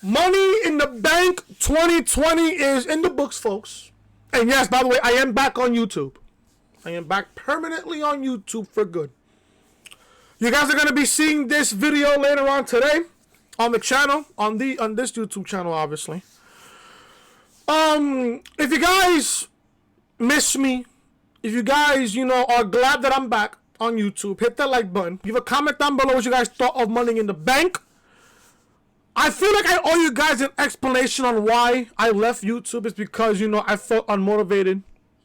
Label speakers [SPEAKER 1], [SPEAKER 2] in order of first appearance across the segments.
[SPEAKER 1] Money in the Bank 2020 is in the books, folks. And yes, by the way, I am back on YouTube. I am back permanently on YouTube for good. You guys are going to be seeing this video later on today on the channel, on this YouTube channel, obviously. If you guys miss me, if you guys, are glad that I'm back on YouTube, hit that like button. Leave a comment down below what you guys thought of Money in the Bank. I feel like I owe you guys an explanation on why I left YouTube. It's because, I felt unmotivated.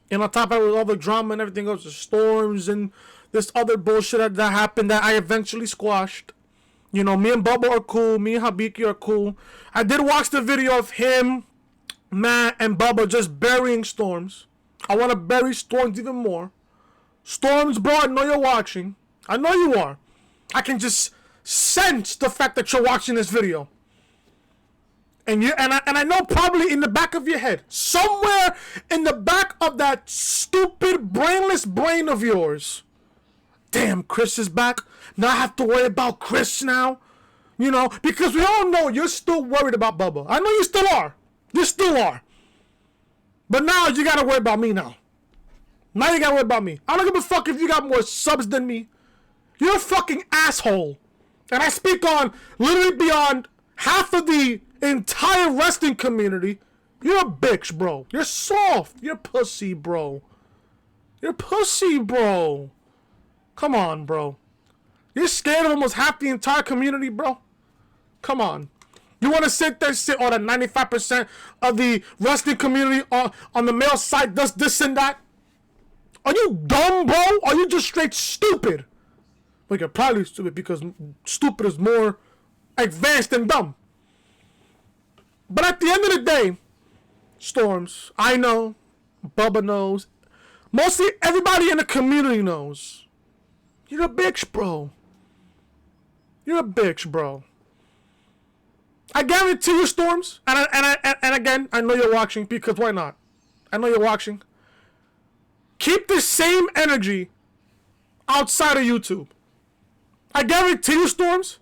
[SPEAKER 1] And on top of it, with all the drama and everything else, the storms and this other bullshit that happened that I eventually squashed. Me and Bubba are cool. Me and Habiki are cool. I did watch the video of him, Matt, and Bubba just burying Storms. I want to bury Storms even more. Storms, bro, I know you're watching. I know you are. I can just sense the fact that you're watching this video. And I know probably in the back of your head, somewhere in the back of that stupid, brainless brain of yours, damn, Chris is back. Now I have to worry about Chris now. Because we all know you're still worried about Bubba. I know you still are. You still are. But now you gotta worry about me now. Now you gotta worry about me. I don't give a fuck if you got more subs than me. You're a fucking asshole. And I speak on literally beyond half of the entire wrestling community. You're a bitch, bro. You're soft. You're pussy, bro. You're pussy, bro. Come on, bro. You're scared of almost half the entire community, bro. Come on. You want to sit on the 95% of the wrestling community on the male side does this and that? Are you dumb, bro? Are you just straight stupid? Well, you're probably stupid because stupid is more advanced than dumb. But at the end of the day, Storms, I know, Bubba knows, mostly everybody in the community knows. You're a bitch, bro. You're a bitch, bro. I guarantee you, Storms, and again, I know you're watching because why not? I know you're watching. Keep the same energy outside of YouTube. I guarantee you, Storms,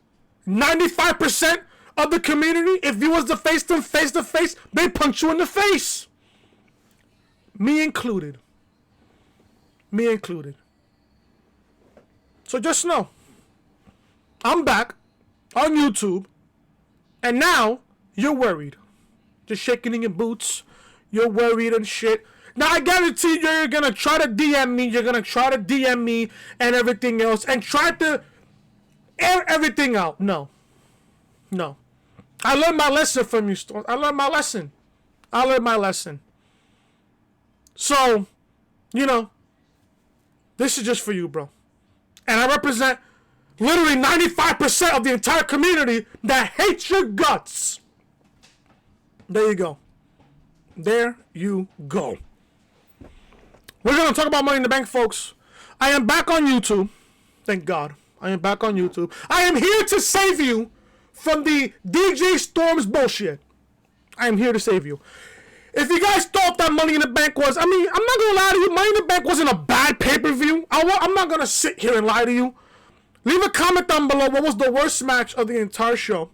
[SPEAKER 1] 95% of the community, if you was to face them face to face, they punch you in the face. Me included. Me included. So just know, I'm back on YouTube, and now you're worried. Just shaking in your boots. You're worried and shit. Now I guarantee you're gonna try to DM me. You're gonna try to DM me and everything else, and try to air everything out. No. I learned my lesson from you, Storm. I learned my lesson. So, this is just for you, bro. And I represent literally 95% of the entire community that hates your guts. There you go. There you go. We're going to talk about Money in the Bank, folks. I am back on YouTube. Thank God. I am back on YouTube. I am here to save you from the DJ Storms bullshit. I am here to save you. If you guys thought that Money in the Bank was, I'm not going to lie to you, Money in the Bank wasn't a bad pay-per-view. I'm not going to sit here and lie to you. Leave a comment down below what was the worst match of the entire show.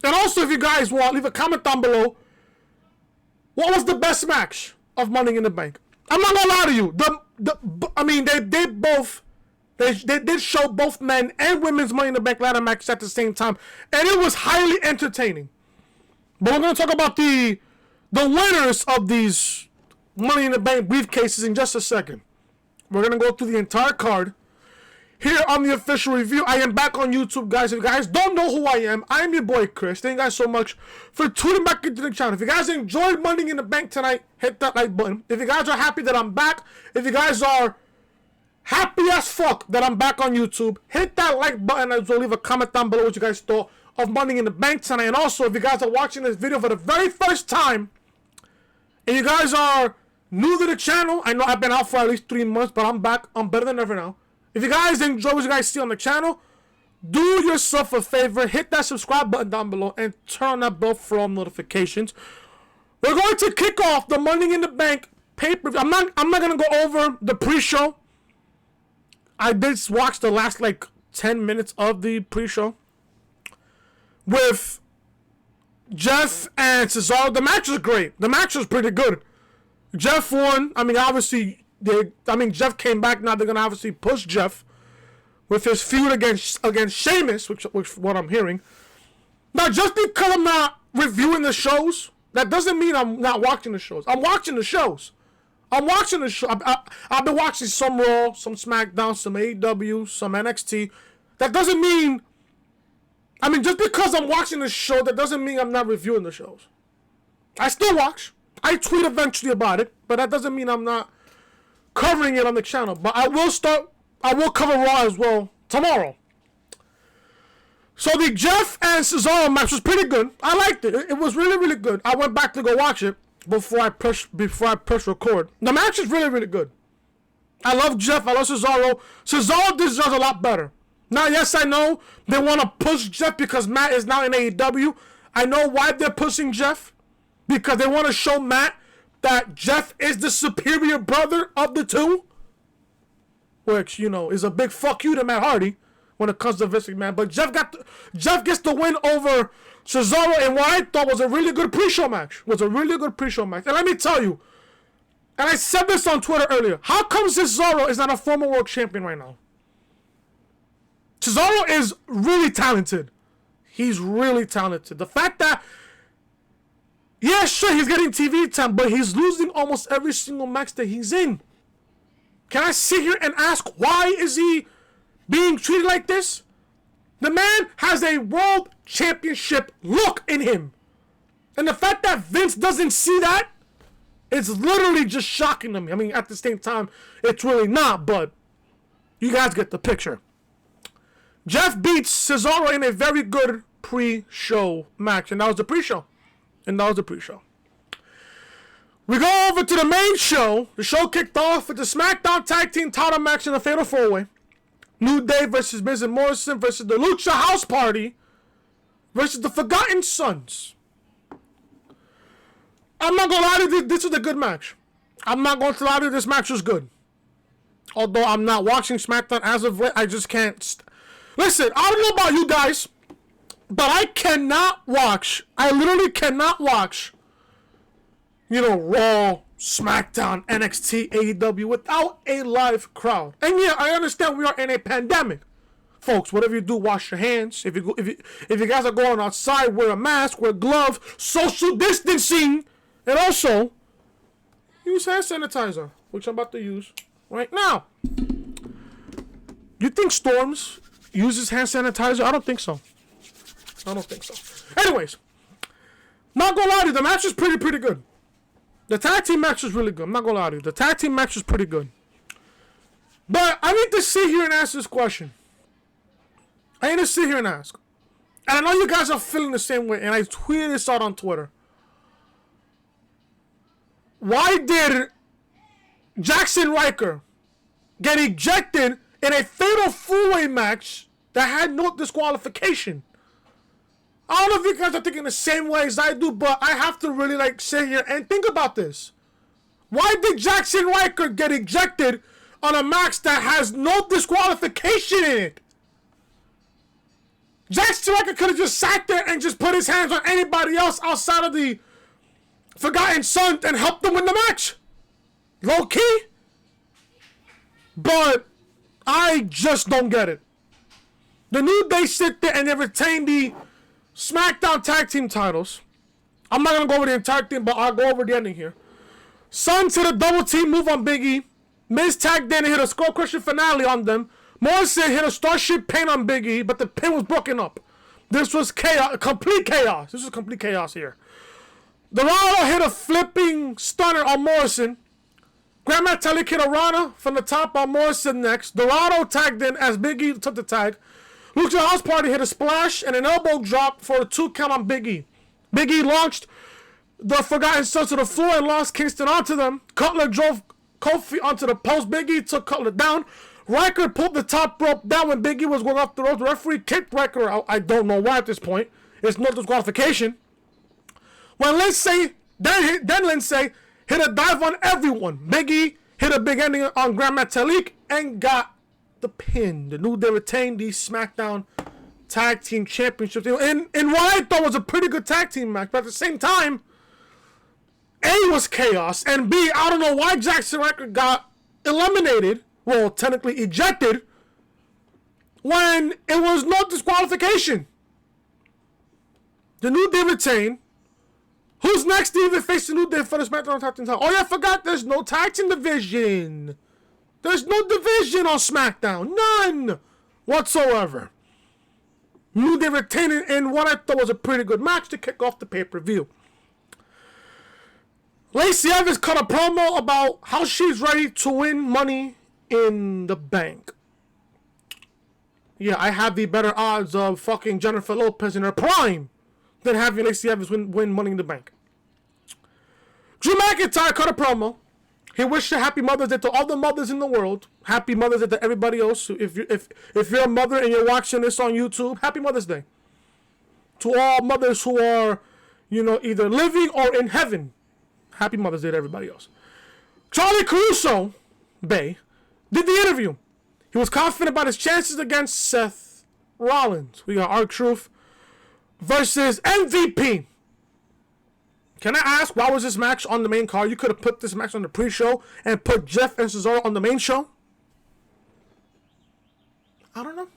[SPEAKER 1] And also, if you guys want, leave a comment down below what was the best match of Money in the Bank. I'm not going to lie to you. They did show both men and women's Money in the Bank ladder matches at the same time. And it was highly entertaining. But we're going to talk about the winners of these Money in the Bank briefcases in just a second. We're going to go through the entire card. Here on the official review, I am back on YouTube, guys. If you guys don't know who I am your boy, Chris. Thank you guys so much for tuning back into the channel. If you guys enjoyed Money in the Bank tonight, hit that like button. If you guys are happy that I'm back, if you guys are happy as fuck that I'm back on YouTube, hit that like button as well. Leave a comment down below what you guys thought of Money in the Bank tonight. And also, if you guys are watching this video for the very first time, and you guys are new to the channel, I know I've been out for at least 3 months, but I'm back. I'm better than ever now. If you guys enjoy what you guys see on the channel, do yourself a favor, hit that subscribe button down below and turn on that bell for all notifications. We're going to kick off the Money in the Bank pay-per-view. I'm not gonna go over the pre-show. I did watch the last 10 minutes of the pre-show with Jeff and Cesaro. The match was great. The match was pretty good. Jeff won. I mean, obviously, Jeff came back. Now they're gonna obviously push Jeff with his feud against Sheamus, which what I'm hearing. Now, just because I'm not reviewing the shows, that doesn't mean I'm not watching the shows. I'm watching the shows. I'm watching the show. I've been watching some Raw, some SmackDown, some AEW, some NXT. That doesn't mean. I mean, just because I'm watching the show, that doesn't mean I'm not reviewing the shows. I still watch. I tweet eventually about it, but that doesn't mean I'm not covering it on the channel. But I will cover Raw as well tomorrow. So the Jeff and Cesaro match was pretty good. I liked it. It was really, really good. I went back to go watch it before I push record. The match is really, really good. I love Jeff. I love Cesaro. Cesaro deserves a lot better. Now, yes, I know they want to push Jeff because Matt is now in AEW. I know why they're pushing Jeff. Because they want to show Matt that Jeff is the superior brother of the two. Which, is a big fuck you to Matt Hardy when it comes to Vince McMahon. But Jeff gets the win over Cesaro in what I thought was a really good pre-show match. And let me tell you, and I said this on Twitter earlier, how come Cesaro is not a former world champion right now? Cesaro is really talented. He's really talented. The fact that, yeah, sure, he's getting TV time, but he's losing almost every single match that he's in. Can I sit here and ask, why is he being treated like this? The man has a world championship look in him. And the fact that Vince doesn't see that, it's literally just shocking to me. I mean, at the same time, it's really not, but you guys get the picture. Jeff beats Cesaro in a very good pre-show match, and that was the pre-show. We go over to the main show. The show kicked off with the SmackDown Tag Team title match in a Fatal 4-Way. New Day versus Miz and Morrison versus the Lucha House Party versus the Forgotten Sons. I'm not going to lie to you, this was a good match. I'm not going to lie to you, this match was good. Although I'm not watching SmackDown as of late, I just can't. Listen, I don't know about you guys, but I literally cannot watch, Raw, SmackDown, NXT, AEW without a live crowd. And yeah, I understand we are in a pandemic. Folks, whatever you do, wash your hands. If you guys are going outside, wear a mask, wear gloves, social distancing, and also use hand sanitizer, which I'm about to use right now. You think Storms uses hand sanitizer? I don't think so. Anyways, not gonna lie to you, the match was pretty good. The tag team match was really good. I'm not gonna lie to you. The tag team match was pretty good. But I need to sit here and ask this question. And I know you guys are feeling the same way, and I tweeted this out on Twitter. Why did Jackson Riker get ejected in a fatal 4-way match that had no disqualification? I don't know if you guys are thinking the same way as I do, but I have to really sit here and think about this. Why did Jackson Riker get ejected on a match that has no disqualification in it? Jackson Riker could have just sat there and just put his hands on anybody else outside of the Forgotten Sons and helped them win the match. Low key. But I just don't get it. The New Day sit there and they retain the SmackDown Tag Team titles. I'm not going to go over the entire thing, but I'll go over the ending here. Sons hit a double team move on Big E. Miz tagged in and hit a skull crushing finale on them. Morrison hit a Starship Pain on Big E, but the pin was broken up. This was chaos, complete chaos. This is complete chaos here. Dorado hit a flipping stunner on Morrison. Grand Metalik hit a Rana from the top on Morrison next. Dorado tagged in as Big E took the tag. Lucha House Party hit a splash and an elbow drop for a 2 count on Big E. Big E launched the Forgotten Sons to the floor and lost Kingston onto them. Cutler drove Kofi onto the post. Big E took Cutler down. Riker pulled the top rope down when Big E was going off the rope. The referee kicked Riker out. I don't know why at this point. It's no disqualification. When Lindsay, then Lindsay hit a dive on everyone. Big E hit a big ending on Grand Metalik and got the pin. The New Day retained the SmackDown tag team championships. And what I thought was a pretty good tag team match. But at the same time, A was chaos. And B, I don't know why Jackson Ryker got eliminated. Well, technically ejected. When it was no disqualification. The New Day retained. Who's next to even face the New Day for the SmackDown Tag Team title? Oh yeah, I forgot there's no tag team division. There's no division on SmackDown. None whatsoever. New Day retained in what I thought was a pretty good match to kick off the pay-per-view. Lacey Evans cut a promo about how she's ready to win Money in the Bank. Yeah, I have the better odds of fucking Jennifer Lopez in her prime than having Lacey Evans win Money in the Bank. Drew McIntyre cut a promo. He wished a happy Mother's Day to all the mothers in the world. Happy Mother's Day to everybody else. If you're a mother and you're watching this on YouTube, happy Mother's Day. To all mothers who are, either living or in heaven. Happy Mother's Day to everybody else. Charlie Caruso, Bay, did the interview. He was confident about his chances against Seth Rollins. We got R-Truth versus MVP. Can I ask, why was this match on the main card? You could have put this match on the pre-show and put Jeff and Cesaro on the main show. I don't know.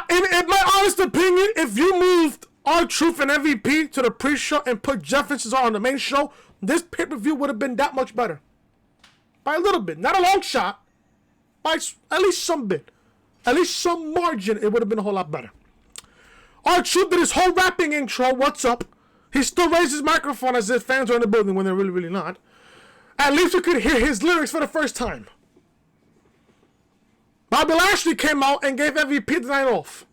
[SPEAKER 1] In my honest opinion, if you moved R-Truth and MVP to the pre-show and put Jeff and Cesaro on the main show, this pay-per-view would have been that much better. By a little bit. Not a long shot. By at least some bit. At least some margin, it would have been a whole lot better. R-Truth did his whole rapping intro, what's up? He still raised his microphone as if fans are in the building when they're really, really not. At least we could hear his lyrics for the first time. Bobby Lashley came out and gave MVP the night off.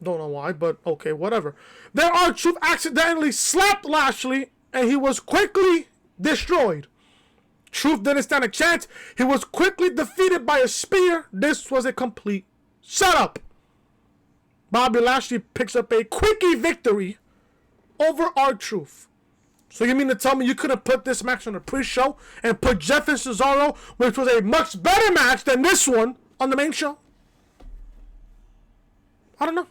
[SPEAKER 1] Don't know why, but okay, whatever. Then R-Truth accidentally slapped Lashley and he was quickly destroyed. Truth didn't stand a chance. He was quickly defeated by a spear. This was a complete setup. Bobby Lashley picks up a quickie victory over R-Truth. So you mean to tell me you could have put this match on the pre-show and put Jeff and Cesaro, which was a much better match than this one, on the main show? I don't know.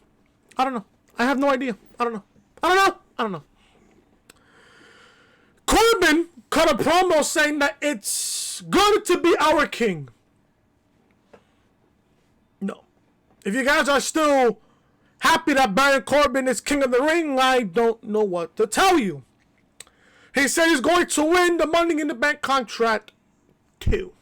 [SPEAKER 1] I have no idea. I don't know. Corbin cut a promo saying that it's good to be our king. No. If you guys are still happy that Baron Corbin is king of the ring, I don't know what to tell you. He said he's going to win the Money in the Bank contract too.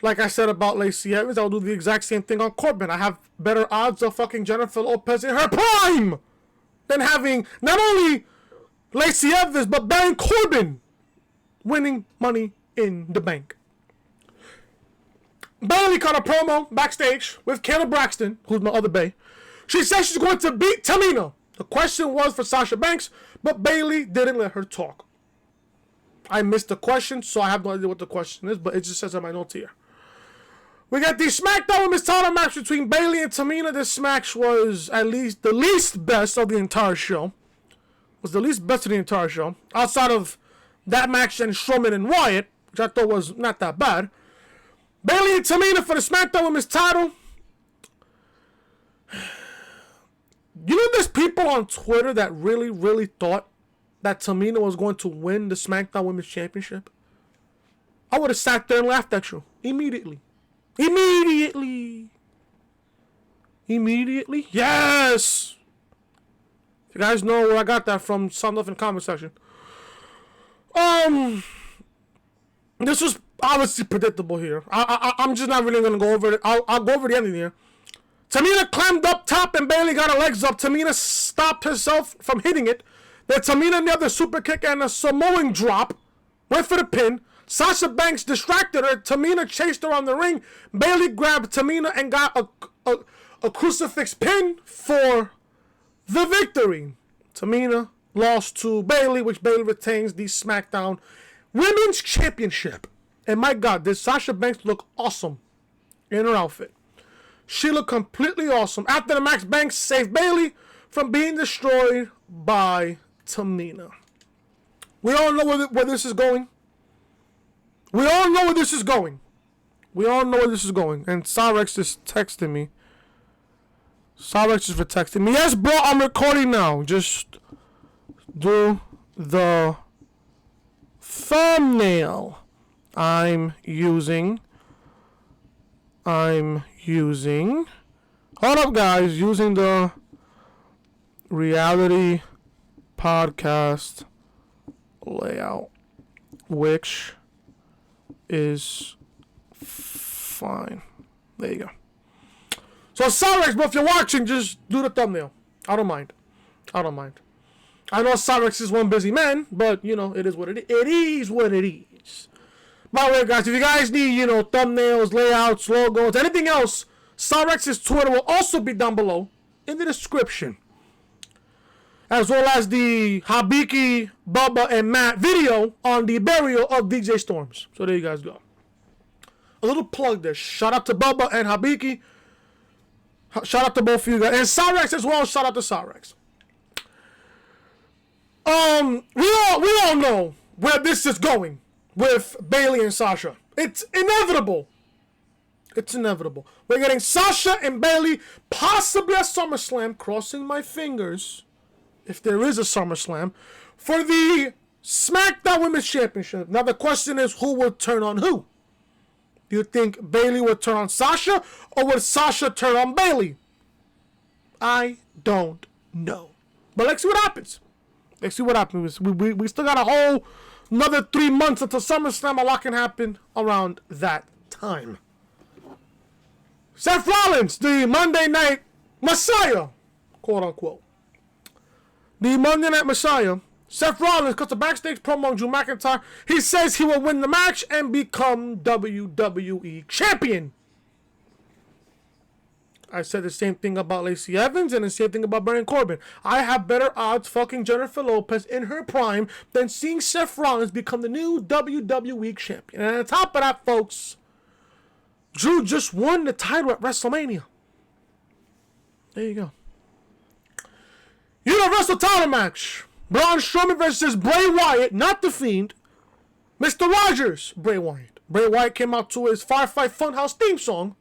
[SPEAKER 1] Like I said about Lacey Evans, I'll do the exact same thing on Corbin. I have better odds of fucking Jennifer Lopez in her prime than having not only Lacey Evans, but Baron Corbin winning Money in the Bank. Bayley cut a promo backstage with Kayla Braxton, who's my other bae. She said she's going to beat Tamina. The question was for Sasha Banks, but Bayley didn't let her talk. I missed the question, so I have no idea what the question is, but it just says on my notes here. We got the SmackDown Women's title match between Bayley and Tamina. This match was at least the least best of the entire show. Outside of that match and Strowman and Wyatt, which I thought was not that bad. Bayley and Tamina for the SmackDown Women's title. You know, there's people on Twitter that really, really thought that Tamina was going to win the SmackDown Women's Championship. I would have sat there and laughed at you immediately. Yes! If you guys know where I got that from, sound off in the comment section. This was obviously predictable here. I'm just not really going to go over it. I'll go over the ending here. Tamina climbed up top and Bayley got her legs up. Tamina stopped herself from hitting it. Then Tamina nailed the super kick and a Samoan drop. Went for the pin. Sasha Banks distracted her. Tamina chased her around the ring. Bayley grabbed Tamina and got a crucifix pin for the victory. Tamina lost to Bayley, which Bayley retains the SmackDown Women's Championship. And my God, did Sasha Banks look awesome in her outfit. She looked completely awesome. After the match, Banks saved Bayley from being destroyed by Tamina. We all know where this is going. We all know where this is going. And Cyrex is texting me. Cyrex is for texting me. Yes, bro, I'm recording now. Just do the thumbnail. I'm using. Hold up, guys. Using the reality podcast layout, which is fine. There you go. So Cyrex, but if you're watching, just do the thumbnail. I don't mind. I know Cyrex is one busy man, but you know, it is what it is. It is what it is. By the way, guys, if you guys need, you know, thumbnails, layouts, logos, anything else, Cyrex's Twitter will also be down below in the description. As well as the Habiki, Bubba, and Matt video on the burial of DJ Storms. So there you guys go. A little plug there. Shout out to Bubba and Habiki. Shout out to both of you guys. And Cyrex as well. Shout out to Cyrex. We all know where this is going with Bayley and Sasha. It's inevitable. We're getting Sasha and Bayley possibly at SummerSlam, crossing my fingers, if there is a SummerSlam, for the SmackDown Women's Championship. Now the question is, who will turn on who? Do you think Bayley will turn on Sasha, or would Sasha turn on Bayley? I don't know. But let's see what happens. We still got a whole another 3 months until SummerSlam. A lot can happen around that time. Seth Rollins, the Monday Night Messiah, quote unquote. The Monday Night Messiah. Seth Rollins cuts a backstage promo on Drew McIntyre. He says he will win the match and become WWE Champion. I said the same thing about Lacey Evans and the same thing about Baron Corbin. I have better odds fucking Jennifer Lopez in her prime than seeing Seth Rollins become the new WWE Champion. And on top of that, folks, Drew just won the title at WrestleMania. There you go. Universal title match. Braun Strowman versus Bray Wyatt, not The Fiend. Mr. Rogers, Bray Wyatt. Bray Wyatt came out to his Firefly Funhouse theme song.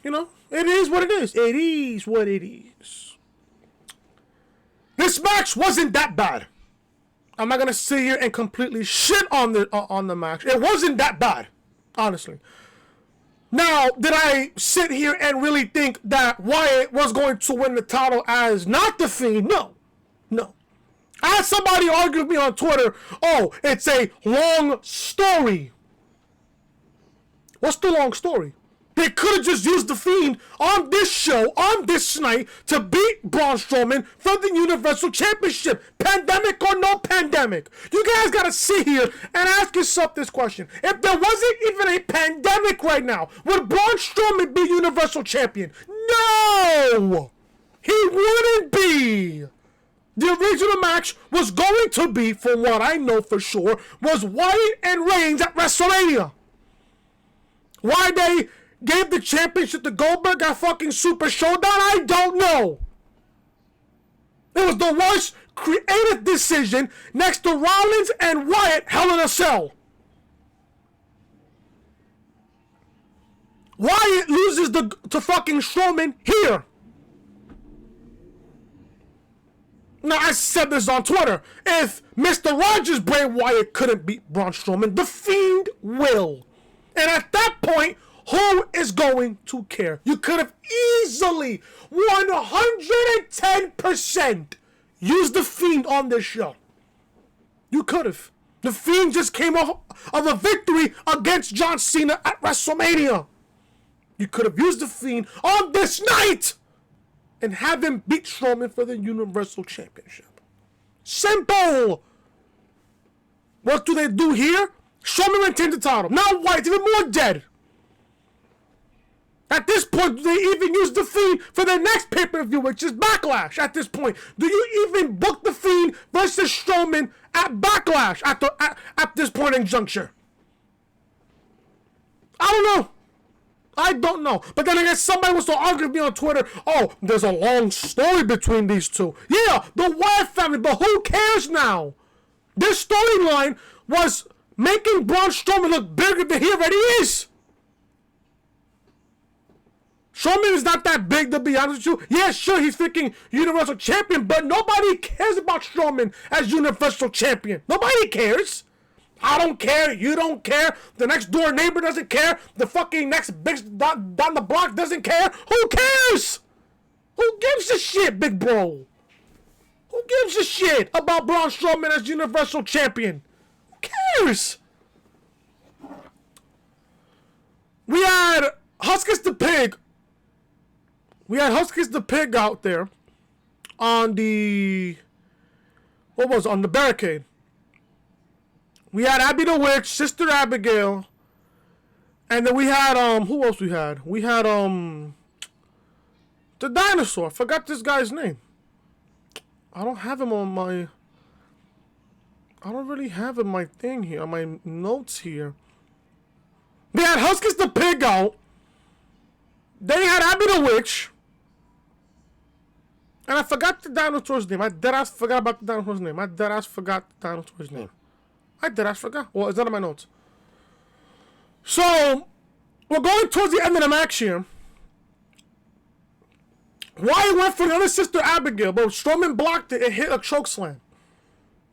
[SPEAKER 1] You know, it is what it is. It is what it is. This match wasn't that bad. I'm not going to sit here and completely shit on the match. It wasn't that bad, honestly. Now, did I sit here and really think that Wyatt was going to win the title as not The Fiend? No. I had somebody argue with me on Twitter, oh, it's a long story. What's the long story? They could have just used The Fiend on this show, on this night, to beat Braun Strowman for the Universal Championship. Pandemic or no pandemic. You guys got to sit here and ask yourself this question. If there wasn't even a pandemic right now, would Braun Strowman be Universal Champion? No! He wouldn't be. The original match was going to be, from what I know for sure, was Wyatt and Reigns at WrestleMania. Why they gave the championship to Goldberg at fucking Super Showdown, I don't know. It was the worst creative decision next to Rollins and Wyatt Hell in a Cell. Wyatt loses to fucking Strowman here. Now, I said this on Twitter. If Mr. Rogers Bray Wyatt couldn't beat Braun Strowman, The Fiend will. And at that point, who is going to care? You could have easily 110% used The Fiend on this show. You could have. The Fiend just came off of a victory against John Cena at WrestleMania. You could have used The Fiend on this night and have him beat Strowman for the Universal Championship. Simple. What do they do here? Strowman retains the title. Now Wyatt's even more dead. At this point, do they even use The Fiend for their next pay-per-view, which is Backlash at this point? Do you even book The Fiend versus Strowman at Backlash at this point in juncture? I don't know. But then I guess somebody was to argue with me on Twitter, oh, there's a long story between these two. Yeah, the Wyatt family, but who cares now? This storyline was making Braun Strowman look bigger than he already is. Strowman is not that big, to be honest with you. Yeah, sure, he's freaking Universal Champion, but nobody cares about Strowman as Universal Champion. Nobody cares. I don't care. You don't care. The next door neighbor doesn't care. The fucking next bitch down the block doesn't care. Who cares? Who gives a shit, big bro? Who gives a shit about Braun Strowman as Universal Champion? Who cares? We had Huskers the Pig. We had Huskers the Pig out there on the... What was it? On the barricade. We had Abby the Witch, Sister Abigail. And then we had, who else we had? We had, the dinosaur. I forgot this guy's name. I don't have him on my... I don't really have him on my thing here, on my notes here. We had Huskers the Pig out. Then you had Abby the Witch. And I forgot the dinosaur's name. I deadass forgot about the dinosaur's name. I deadass forgot the dinosaur's name. I deadass forgot. Well, it's not in my notes. So, we're going towards the end of the match here. Wyatt went for the other Sister Abigail, but Strowman blocked it and hit a chokeslam.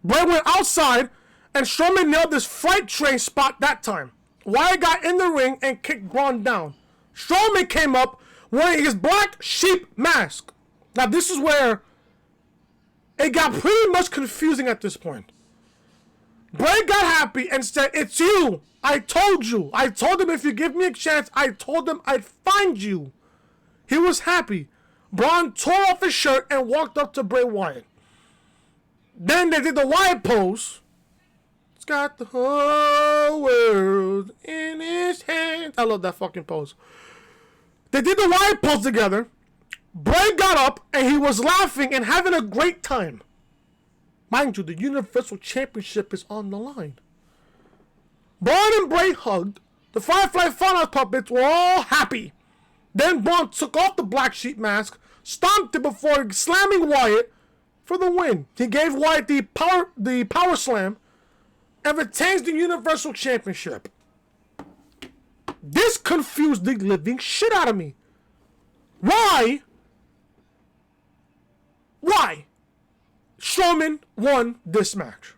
[SPEAKER 1] Bray went outside, and Strowman nailed this freight train spot that time. Wyatt got in the ring and kicked Braun down. Strowman came up wearing his black sheep mask. Now, this is where it got pretty much confusing at this point. Bray got happy and said, "It's you. I told you. I told him if you give me a chance, I told him I'd find you." He was happy. Braun tore off his shirt and walked up to Bray Wyatt. Then they did the Wyatt pose. He's got the whole world in his hands. I love that fucking pose. They did the Wyatt pose together. Bray got up and he was laughing and having a great time. Mind you, the Universal Championship is on the line. Braun and Bray hugged. The Firefly Funhouse puppets were all happy. Then Braun took off the black sheep mask, stomped it before slamming Wyatt for the win. He gave Wyatt the power slam and retains the Universal Championship. This confused the living shit out of me. Why Strowman won this match?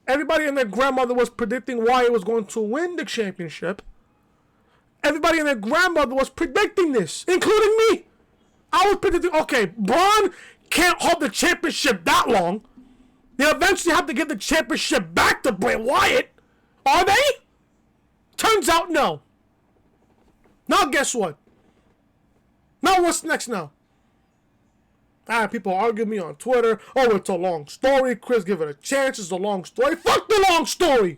[SPEAKER 1] Everybody and their grandmother was predicting Wyatt was going to win the championship. Everybody and their grandmother was predicting this, including me. I was predicting, okay, Braun can't hold the championship that long. They eventually have to give the championship back to Bray Wyatt. Are they? Turns out no. Now guess what? Now what's next now? People argue me on Twitter. Oh, it's a long story. Chris, give it a chance. It's a long story. Fuck the long story.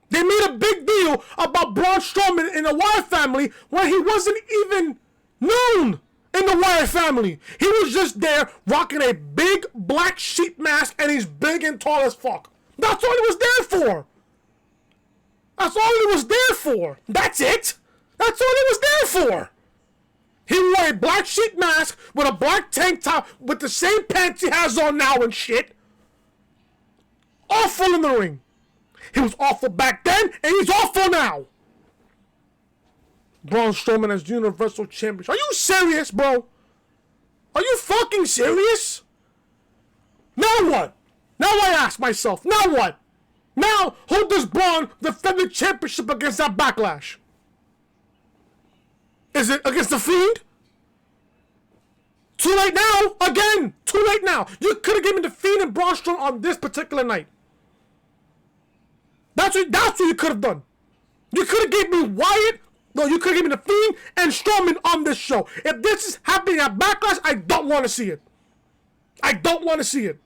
[SPEAKER 1] They made a big deal about Braun Strowman in the Wyatt family when he wasn't even known in the Wyatt family. He was just there rocking a big black sheep mask and he's big and tall as fuck. That's all he was there for. That's all he was there for. That's it. That's all he was there for. He wore a black sheep mask with a black tank top with the same pants he has on now and shit. Awful in the ring. He was awful back then, and he's awful now. Braun Strowman as Universal Champion. Are you serious, bro? Are you fucking serious? Now what? Now I ask myself, now what? Now, who does Braun defend the championship against that Backlash? Is it against The Fiend? Too late now. Again, too late now. You could have given The Fiend and Braun Strowman on this particular night. That's what you could have done. You could have gave me Wyatt. No, you could have given me The Fiend and Strowman on this show. If this is happening at Backlash, I don't want to see it. I don't want to see it.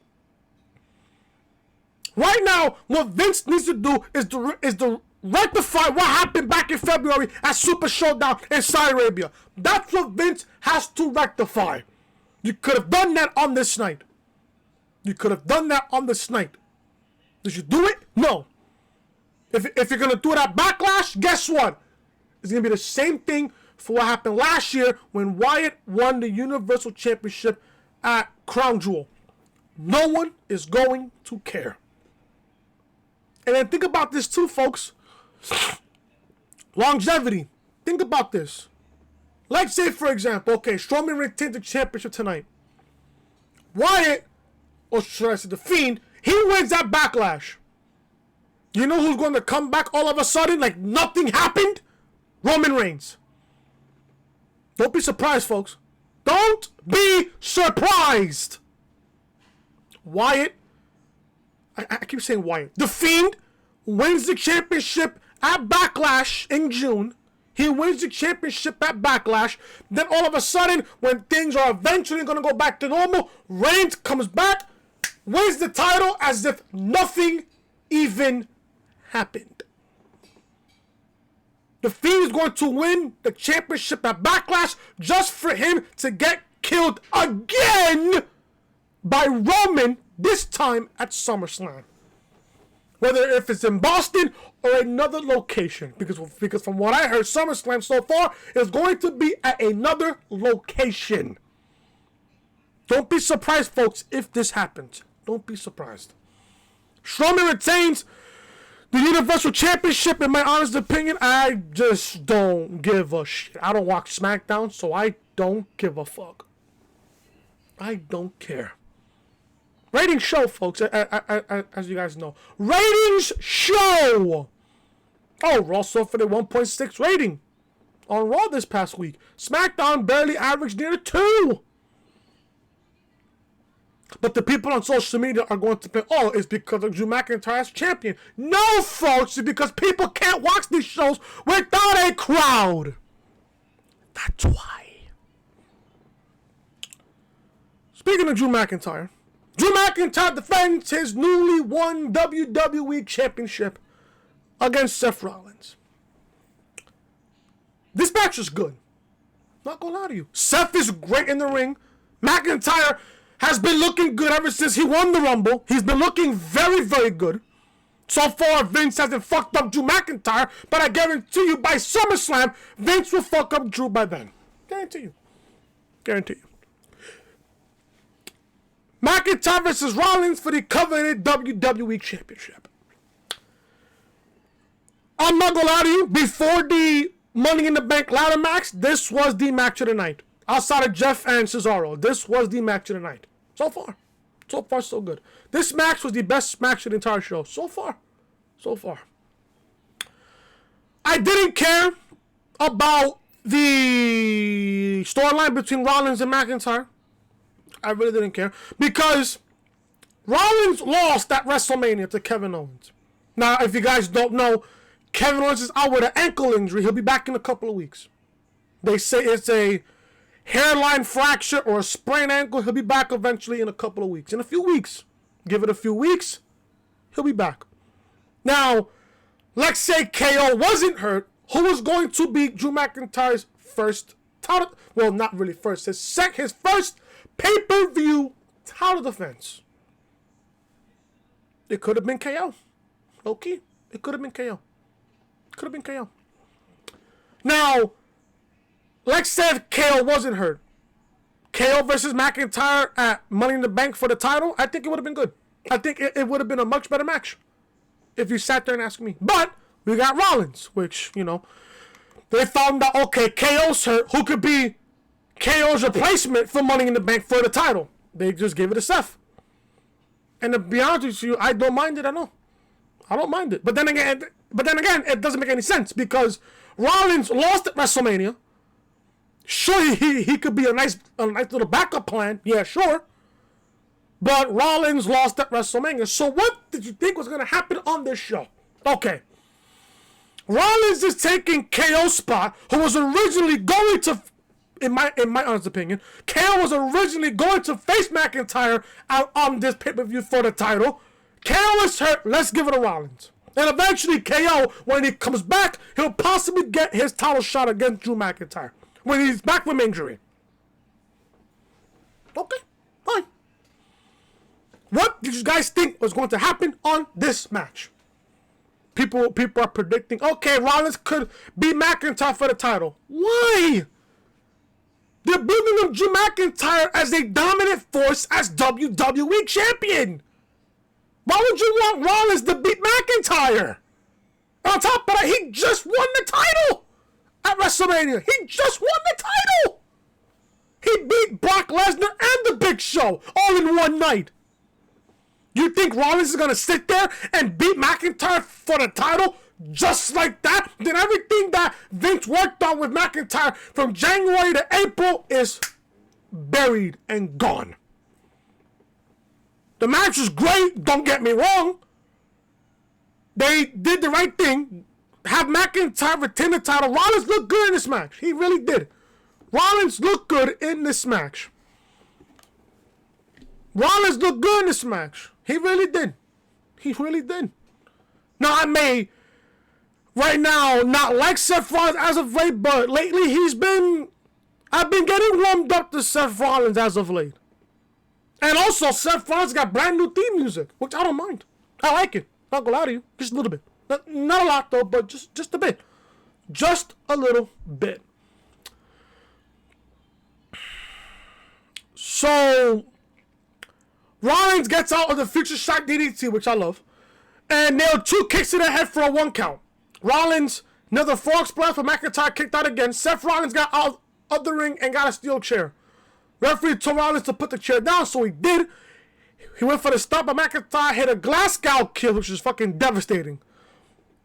[SPEAKER 1] Right now, what Vince needs to do is to rectify what happened back in February at Super Showdown in Saudi Arabia. That's what Vince has to rectify. You could have done that on this night. You could have done that on this night. Did you do it? No. If you're going to do it at Backlash, guess what? It's going to be the same thing for what happened last year when Wyatt won the Universal Championship at Crown Jewel. No one is going to care. And then think about this too, folks. Longevity. Think about this. Let's say, for example, okay, Strowman retains the championship tonight. Wyatt, or should I say The Fiend, he wins that Backlash. You know who's going to come back all of a sudden like nothing happened? Roman Reigns. Don't be surprised, folks. Don't be surprised. Wyatt, I keep saying Wyatt. The Fiend wins the championship at Backlash in June. He wins the championship at Backlash. Then all of a sudden, when things are eventually going to go back to normal, Reigns comes back, wins the title as if nothing even happened. The Fiend is going to win the championship at Backlash just for him to get killed again by Roman, this time at SummerSlam. Whether if it's in Boston or another location. Because from what I heard, SummerSlam so far is going to be at another location. Don't be surprised, folks, if this happens. Don't be surprised. Strowman retains the Universal Championship. In my honest opinion, I just don't give a shit. I don't watch SmackDown, so I don't give a fuck. I don't care. Ratings show, folks, as you guys know. Ratings show! Oh, Raw suffered a 1.6 rating on Raw this past week. SmackDown barely averaged near 2. But the people on social media are going to say, oh, it's because of Drew McIntyre as champion. No, folks, it's because people can't watch these shows without a crowd. That's why. Speaking of Drew McIntyre defends his newly won WWE Championship against Seth Rollins. This match is good. Not gonna lie to you. Seth is great in the ring. McIntyre has been looking good ever since he won the Rumble. He's been looking very, very good. So far, Vince hasn't fucked up Drew McIntyre, but I guarantee you by SummerSlam, Vince will fuck up Drew by then. Guarantee you. Guarantee you. McIntyre versus Rollins for the coveted WWE Championship. I'm not gonna lie to you, before the Money in the Bank ladder match, this was the match of the night. Outside of Jeff and Cesaro, this was the match of the night. So far. So far, so good. This match was the best match of the entire show. So far. So far. I didn't care about the storyline between Rollins and McIntyre. I really didn't care. Because Rollins lost at WrestleMania to Kevin Owens. Now, if you guys don't know, Kevin Owens is out with an ankle injury. He'll be back in a couple of weeks. They say it's a hairline fracture or a sprained ankle. He'll be back eventually in a couple of weeks. In a few weeks. Give it a few weeks. He'll be back. Now, let's say KO wasn't hurt. Who was going to be Drew McIntyre's first title? Well, not really first. His first pay-per-view title defense. It could have been KO. Okay. It could have been KO. Could have been KO. Now, let's say if KO wasn't hurt. KO versus McIntyre at Money in the Bank for the title, I think it would have been good. I think it would have been a much better match if you sat there and asked me. But we got Rollins, which, you know, they found out, okay, KO's hurt. Who could be KO's replacement for Money in the Bank for the title? They just gave it to Seth. And to be honest with you, I don't mind it at all. I don't mind it. But then again, it doesn't make any sense because Rollins lost at WrestleMania. Sure, he could be a nice little backup plan. Yeah, sure. But Rollins lost at WrestleMania. So what did you think was going to happen on this show? Okay. Rollins is taking KO's spot, who was originally going to, in my honest opinion, KO was originally going to face McIntyre out on this pay-per-view for the title. KO is hurt. Let's give it to Rollins. And eventually KO, when he comes back, he'll possibly get his title shot against Drew McIntyre when he's back from injury. Okay, fine. What did you guys think was going to happen on this match? People are predicting, okay, Rollins could beat McIntyre for the title. Why? They're building up Drew McIntyre as a dominant force as WWE champion. Why would you want Rollins to beat McIntyre? And on top of that, he just won the title at WrestleMania. He just won the title. He beat Brock Lesnar and the Big Show all in one night. You think Rollins is going to sit there and beat McIntyre for the title just like that? Then everything that Vince worked on with McIntyre from January to April is buried and gone. The match was great, don't get me wrong. They did the right thing. Have McIntyre retain the title. Rollins looked good in this match. He really did. Rollins looked good in this match. Rollins looked good in this match. He really did. He really did. Now, I may, right now, not like Seth Rollins as of late, but lately I've been getting warmed up to Seth Rollins as of late. And also, Seth Rollins got brand new theme music, which I don't mind. I like it. Not gonna lie to you. Just a little bit. Not a lot, though, but just a bit. Just a little bit. So, Rollins gets out of the future shock DDT, which I love, and nailed 2 kicks to the head for a 1 count. Rollins, another frog splash, but McIntyre kicked out again. Seth Rollins got out of the ring and got a steel chair. Referee told Rollins to put the chair down, so he did. He went for the stop, but McIntyre hit a Glasgow kill, which is fucking devastating.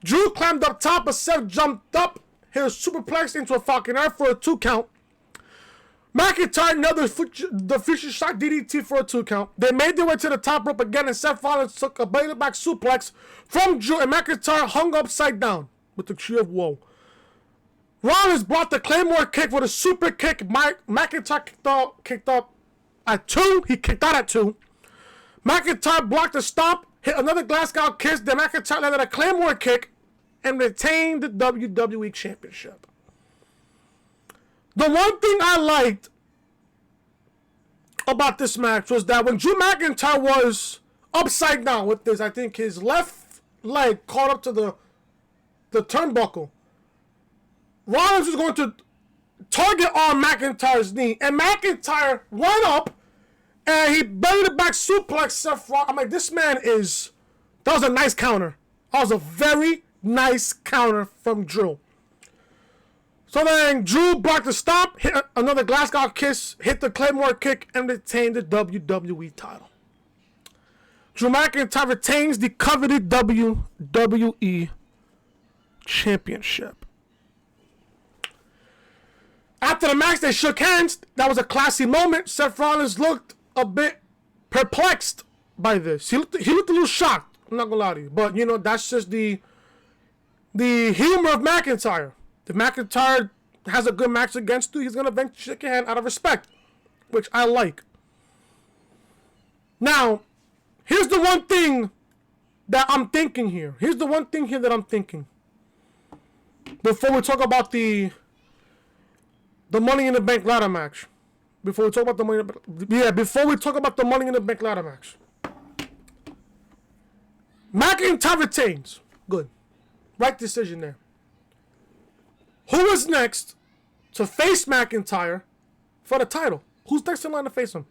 [SPEAKER 1] Drew climbed up top, but Seth jumped up, hit a superplex into a Falcon Arrow for a 2 count. McIntyre nailed the future shock DDT for a 2 count. They made their way to the top rope again, and Seth Rollins took a Bayley back suplex from Drew, and McIntyre hung upside down with the tree of woe. Rollins blocked the Claymore kick with a super kick. McIntyre kicked up at 2. He kicked out at 2. McIntyre blocked the stomp, hit another Glasgow kiss. Then McIntyre landed a Claymore kick and retained the WWE Championship. The one thing I liked about this match was that when Drew McIntyre was upside down with this, I think his left leg caught up to the turnbuckle, Rollins was going to target on McIntyre's knee, and McIntyre went up and he bellied it back suplex Seth Rollins. I'm like, this man is... That was a nice counter. That was a very nice counter from Drew. So then Drew blocked the stomp, hit another Glasgow kiss, hit the Claymore kick, and retained the WWE title. Drew McIntyre retains the coveted WWE Championship. After the match, they shook hands. That was a classy moment. Seth Rollins looked a bit perplexed by this. He looked a little shocked. I'm not gonna lie to you, but you know that's just the humor of McIntyre. If McIntyre has a good match against you, he's gonna eventually shake your hand out of respect, which I like. Now, here's the one thing that I'm thinking here. Before we talk about the Money in the Bank ladder match. Before we talk about the Money in the Bank ladder match. McIntyre retains. Good. Right decision there. Who is next to face McIntyre for the title? Who's next in line to face him?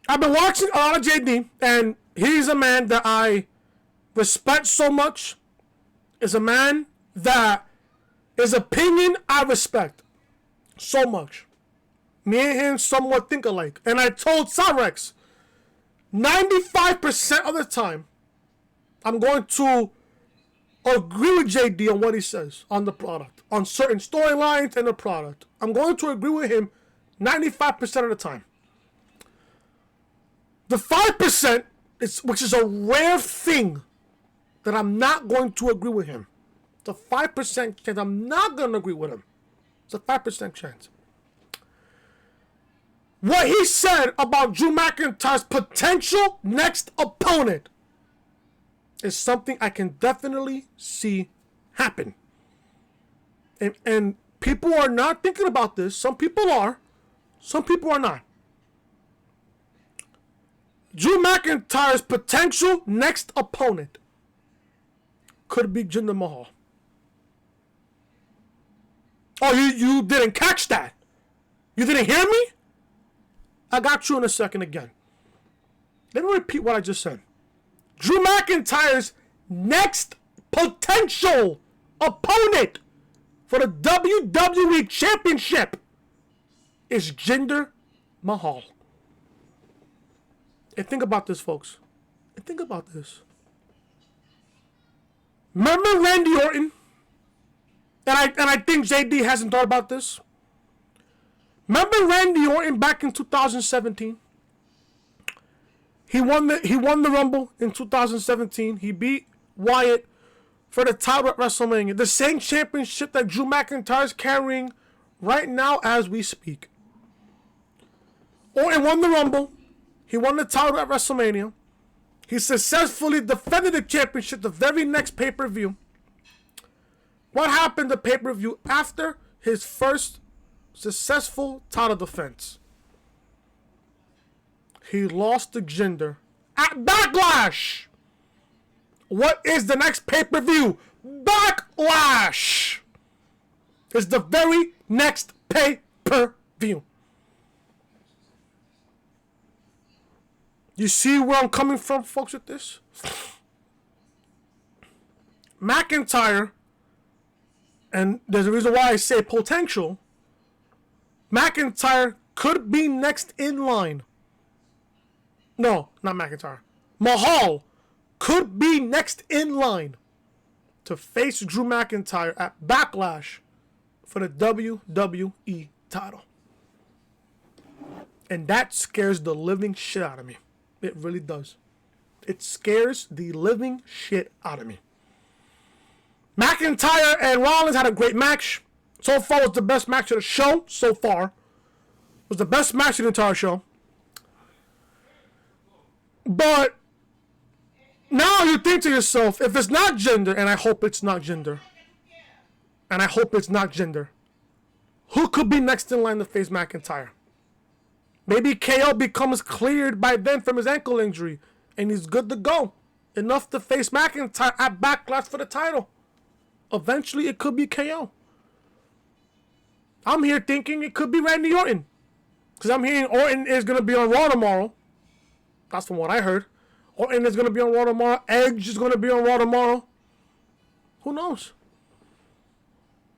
[SPEAKER 1] I've been watching a lot of JD, and he's a man that I respect so much. Is a man that his opinion I respect so much. Me and him somewhat think alike. And I told Cyrex, 95% of the time, I'm going to agree with JD on what he says on the product, on certain storylines and the product. I'm going to agree with him 95% of the time. The 5%, which is a rare thing, that I'm not going to agree with him. It's a 5% chance I'm not going to agree with him. It's a 5% chance. What he said about Drew McIntyre's potential next opponent is something I can definitely see happen. And people are not thinking about this. Some people are. Some people are not. Drew McIntyre's potential next opponent could be Jinder Mahal. Oh, you didn't catch that? You didn't hear me? I got you in a second again. Let me repeat what I just said. Drew McIntyre's next potential opponent for the WWE Championship is Jinder Mahal. And think about this, folks. And think about this. Remember Randy Orton? And I think JD hasn't thought about this. Remember Randy Orton back in 2017? He won the Rumble in 2017. He beat Wyatt for the title at WrestleMania. The same championship that Drew McIntyre is carrying right now as we speak. Orton won the Rumble. He won the title at WrestleMania. He successfully defended the championship the very next pay-per-view. What happened to pay-per-view after his first successful title defense? He lost to Jinder at Backlash. What is the next pay-per-view? Backlash is the very next pay-per-view. You see where I'm coming from, folks, with this? McIntyre, and there's a reason why I say potential, McIntyre could be next in line. No, not McIntyre. Mahal could be next in line to face Drew McIntyre at Backlash for the WWE title. And that scares the living shit out of me. It really does. It scares the living shit out of me. McIntyre and Rollins had a great match. So far, it was the best match of the show. So far, it was the best match of the entire show. But now you think to yourself, if it's not Jinder, and I hope it's not Jinder, and I hope it's not Jinder, who could be next in line to face McIntyre? Maybe KO becomes cleared by then from his ankle injury, and he's good to go. Enough to face McIntyre at Backlash for the title. Eventually, it could be KO. I'm here thinking it could be Randy Orton. Because I'm hearing Orton is going to be on Raw tomorrow. That's from what I heard. Orton is going to be on Raw tomorrow. Edge is going to be on Raw tomorrow. Who knows?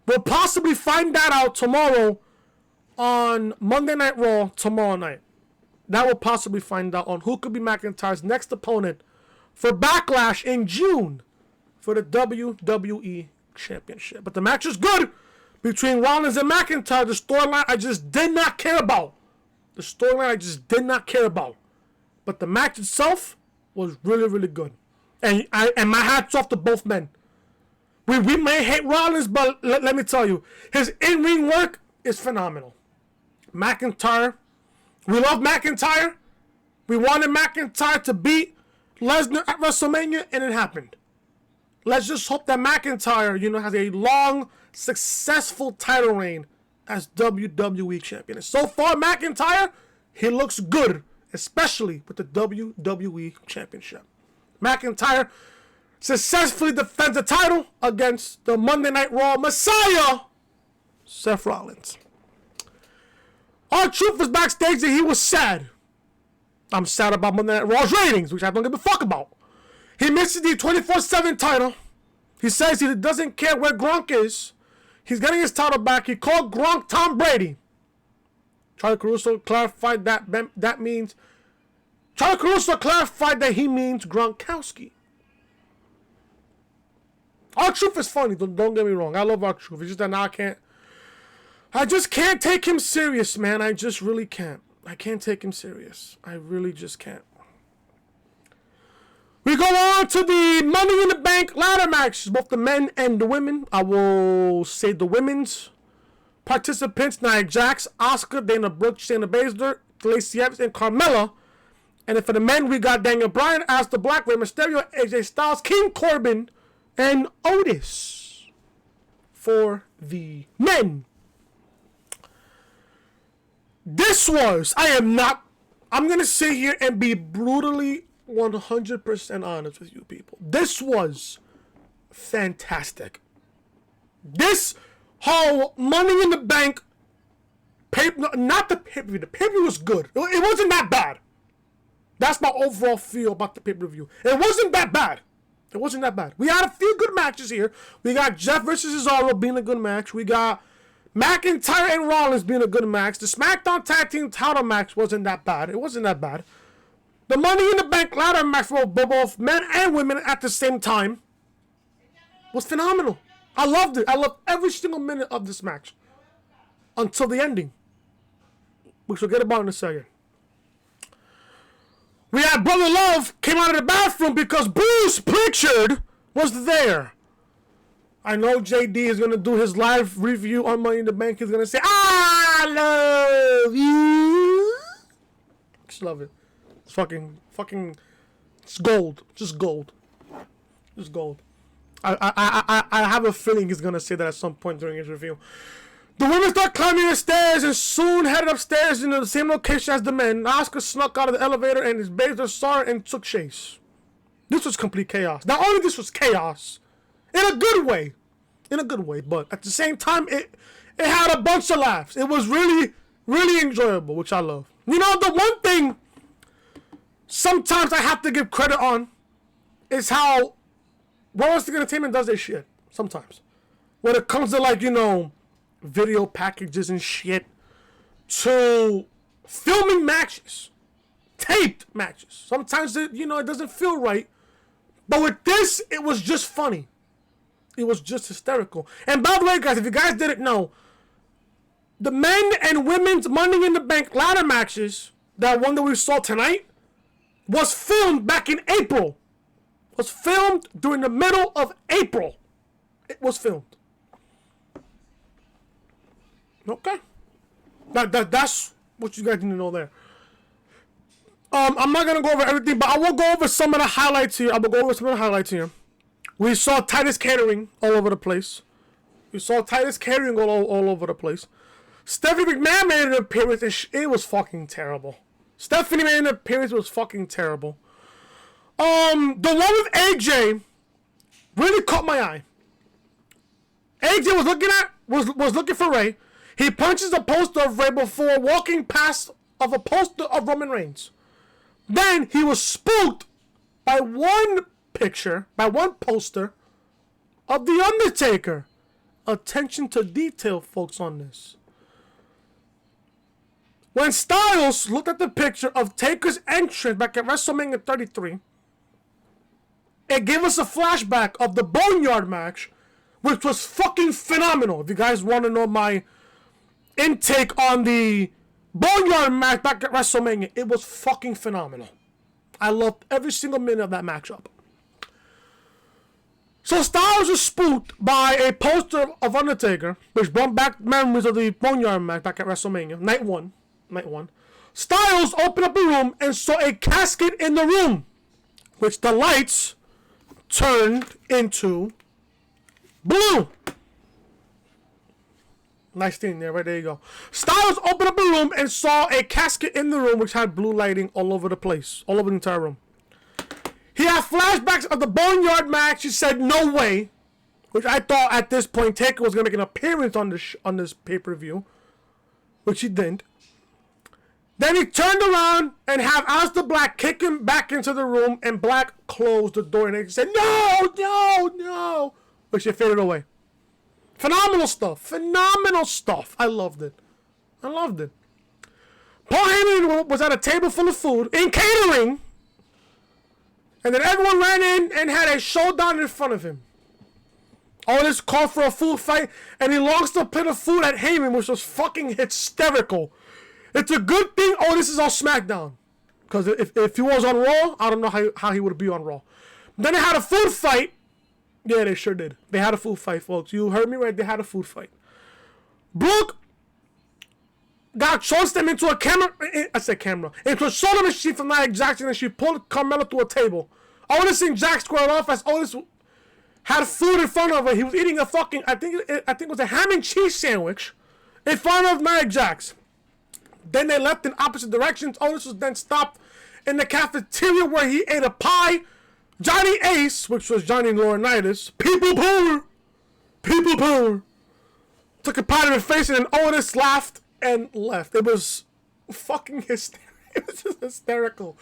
[SPEAKER 1] We'll possibly find that out tomorrow on Monday Night Raw tomorrow night. That will possibly find out on who could be McIntyre's next opponent for Backlash in June for the WWE Championship. But the match is good between Rollins and McIntyre. The storyline I just did not care about. But the match itself was really, really good. And my hat's off to both men. We may hate Rollins, but let me tell you, his in-ring work is phenomenal. McIntyre, we love McIntyre. We wanted McIntyre to beat Lesnar at WrestleMania, and it happened. Let's just hope that McIntyre, has a long, successful title reign as WWE Champion. And so far, McIntyre, he looks good, especially with the WWE Championship. McIntyre successfully defends the title against the Monday Night Raw Messiah, Seth Rollins. R-Truth was backstage and he was sad. I'm sad about Monday Night Raw's ratings, which I don't give a fuck about. He misses the 24/7 title. He says he doesn't care where Gronk is. He's getting his title back. He called Gronk Tom Brady. Charlie Caruso clarified that means... Charlie Caruso clarified that he means Gronkowski. R-Truth is funny, don't get me wrong. I love R-Truth. It's just that now I just can't take him serious, man. I just really can't. I can't take him serious. I really just can't. We go on to the Money in the Bank ladder matches, both the men and the women. I will say the women's participants: Nia Jax, Asuka, Dana Brooke, Shayna Baszler, Lacey Evans, and Carmella. And then for the men, we got Daniel Bryan, Aleister Black, Rey Mysterio, AJ Styles, King Corbin, and Otis for the men. I'm going to sit here and be brutally 100% honest with you people. This was fantastic. This whole Money in the Bank, not the pay-per-view. The pay-per-view was good. It wasn't that bad. That's my overall feel about the pay-per-view. It wasn't that bad. It wasn't that bad. We had a few good matches here. We got Jeff versus Cesaro being a good match. We got McIntyre and Rollins being a good match. The SmackDown Tag Team title match wasn't that bad. It wasn't that bad. The Money in the Bank ladder match for both men and women at the same time was phenomenal. I loved it. I loved every single minute of this match until the ending, which we'll get about in a second. We had Brother Love came out of the bathroom because Bruce Pritchard was there. I know JD is going to do his live review on Money in the Bank. He's going to say, I love you. Just love it. It's fucking, it's gold. Just gold. Just gold. I have a feeling he's going to say that at some point during his review. The women start climbing the stairs and soon headed upstairs into the same location as the men. Asuka snuck out of the elevator and his babes saw her and took chase. This was complete chaos. Not only this was chaos, in a good way. In a good way, but at the same time, it had a bunch of laughs. It was really, really enjoyable, which I love. You know, the one thing sometimes I have to give credit on is how Rollins Entertainment does their shit. Sometimes. When it comes to, like, you know, video packages and shit, to filming matches, taped matches. Sometimes it doesn't feel right, but with this, it was just funny. It was just hysterical. And by the way, guys, if you guys didn't know, the men and women's Money in the Bank ladder matches, that one that we saw tonight, was filmed back in April. Was filmed during the middle of April. It was filmed. Okay. That's what you guys need to know there. I'm not going to go over everything, but I will go over some of the highlights here. We saw Titus Catering all over the place. All over the place. Stephanie McMahon made an appearance, and it was fucking terrible. The one with AJ really caught my eye. AJ was looking for Ray. He punches a poster of Ray before walking past of a poster of Roman Reigns. Then he was spooked by one poster of The Undertaker. Attention to detail, folks, on this. When Styles looked at the picture of Taker's entrance back at WrestleMania 33, it gave us a flashback of the Boneyard match, which was fucking phenomenal. If you guys want to know my intake on the Boneyard match back at WrestleMania, it was fucking phenomenal. I loved every single minute of that matchup. So Styles was spooked by a poster of Undertaker, which brought back memories of the Boneyard match back at WrestleMania, night one. Styles opened up a room and saw a casket in the room, which the lights turned into blue. Nice thing there, right there you go. Styles opened up a room and saw a casket in the room which had blue lighting all over the place, all over the entire room. He had flashbacks of the Boneyard match. He said, no way. Which I thought at this point Taker was going to make an appearance on this pay-per-view. Which he didn't. Then he turned around and had Aleister Black kick him back into the room. And Black closed the door and he said, no. Which he faded away. Phenomenal stuff. I loved it. Paul Heyman was at a table full of food in catering. And then everyone ran in and had a showdown in front of him. Otis called for a food fight, and he launched a plate of food at Heyman, which was fucking hysterical. It's a good thing Otis is on SmackDown. Because if he was on Raw, I don't know how he would be on Raw. Then they had a food fight. Yeah, they sure did. They had a food fight, folks. You heard me right. They had a food fight. Brooke chose them into into a soda machine from Nia Jackson, and she pulled Carmella to a table. Otis and Jack squared off as Otis had food in front of her. He was eating a fucking, I think it was a ham and cheese sandwich in front of Nia Jax. Then they left in opposite directions. Otis was then stopped in the cafeteria where he ate a pie. Johnny Ace, which was Johnny Laurinaitis, people power, took a pie to his face, and then Otis laughed and left. It was fucking hysterical. It was just hysterical.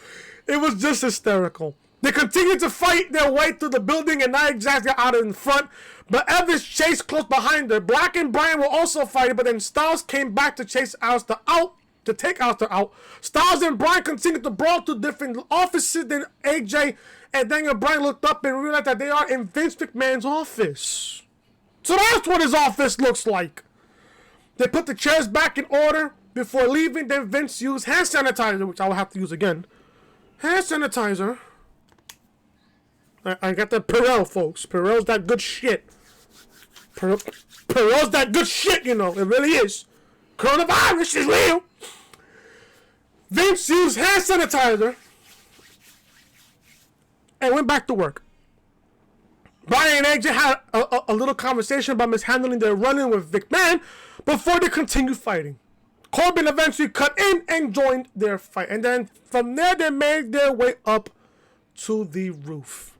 [SPEAKER 1] It was just hysterical. They continued to fight their way through the building, and Nia Jax got out in front. But Evans chased close behind her. Black and Bryan were also fighting, but then Styles came back to chase Aleister out, to take Aleister out. Styles and Bryan continued to brawl to different offices. Then AJ and Daniel Bryan looked up and realized that they are in Vince McMahon's office. So that's what his office looks like. They put the chairs back in order before leaving. Then Vince used hand sanitizer, which I will have to use again. Hand sanitizer. I got that Perel, folks. Perel's that good shit. Perel's that good shit, you know. It really is. Coronavirus is real. Vince used hand sanitizer and went back to work. Bryan and AJ had a little conversation about mishandling their run-in with McMahon before they continued fighting. Corbin eventually cut in and joined their fight. And then from there, they made their way up to the roof.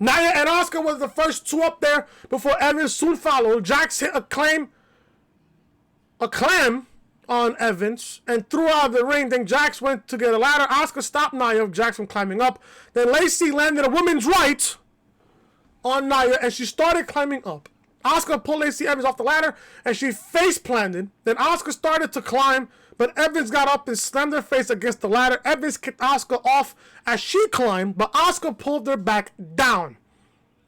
[SPEAKER 1] Nia and Asuka was the first two up there before Evans soon followed. Jax hit a clam on Evans and threw out of the ring. Then Jax went to get a ladder. Asuka stopped Nia, Jax from climbing up. Then Lacey landed a woman's right on Nia and she started climbing up. Asuka pulled Lacey Evans off the ladder and she face planted. Then Asuka started to climb, but Evans got up and slammed her face against the ladder. Evans kicked Asuka off as she climbed, but Asuka pulled her back down.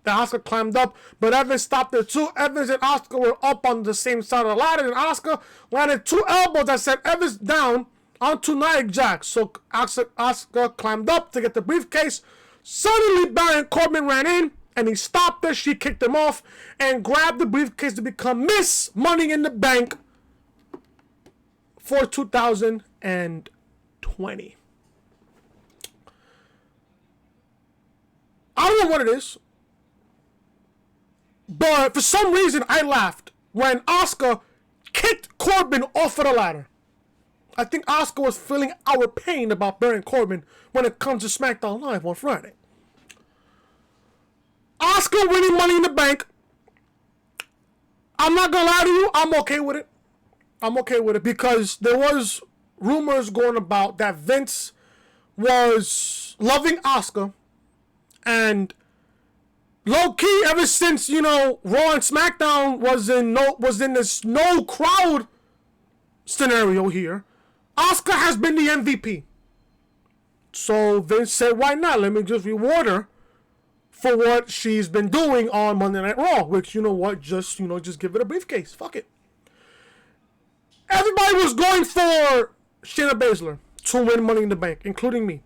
[SPEAKER 1] Then Asuka climbed up, but Evans stopped her too. Evans and Asuka were up on the same side of the ladder, and Asuka landed two elbows that sent Evans down onto Nia Jax. So Asuka climbed up to get the briefcase. Suddenly, Baron Corbin ran in, and he stopped her. She kicked him off and grabbed the briefcase to become Miss Money in the Bank for 2020. I don't know what it is, but for some reason I laughed when Asuka kicked Corbin off of the ladder. I think Asuka was feeling our pain about Baron Corbin when it comes to SmackDown Live on Friday. Asuka winning Money in the Bank. I'm not gonna lie to you, I'm okay with it. I'm okay with it because there was rumors going about that Vince was loving Asuka, and low key ever since, you know, Raw and SmackDown was in this no crowd scenario here, Asuka has been the MVP. So Vince said, why not? Let me just reward her for what she's been doing on Monday Night Raw, which, you know what, just give it a briefcase. Fuck it. Everybody was going for Shayna Baszler to win Money in the Bank, including me.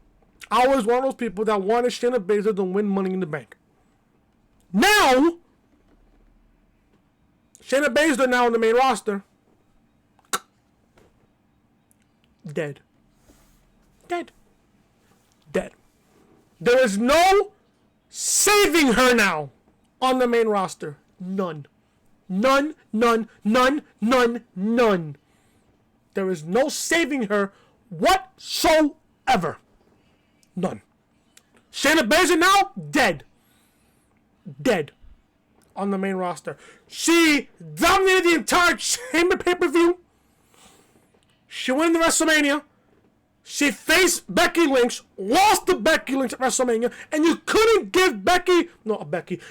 [SPEAKER 1] I was one of those people that wanted Shayna Baszler to win Money in the Bank. Now, Shayna Baszler now on the main roster. Dead. There is no saving her now on the main roster. None. There is no saving her whatsoever. None. Shayna Baszler now, dead on the main roster. She dominated the entire Chamber pay-per-view. She won the WrestleMania. She faced Becky Lynch, lost to Becky Lynch at WrestleMania, and you couldn't give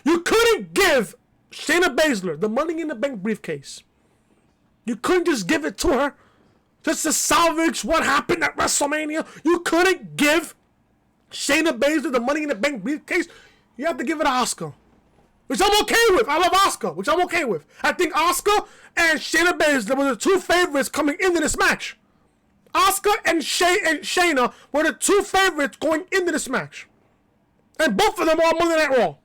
[SPEAKER 1] you couldn't give Shayna Baszler the Money in the Bank briefcase. You couldn't just give it to her just to salvage what happened at WrestleMania. You couldn't give Shayna Baszler the Money in the Bank briefcase. You have to give it to Asuka, which I'm okay with. I love Asuka, which I'm okay with. I think Asuka and Shayna Baszler were the two favorites coming into this match. Asuka and Shayna were the two favorites going into this match. And both of them are on Monday Night Raw.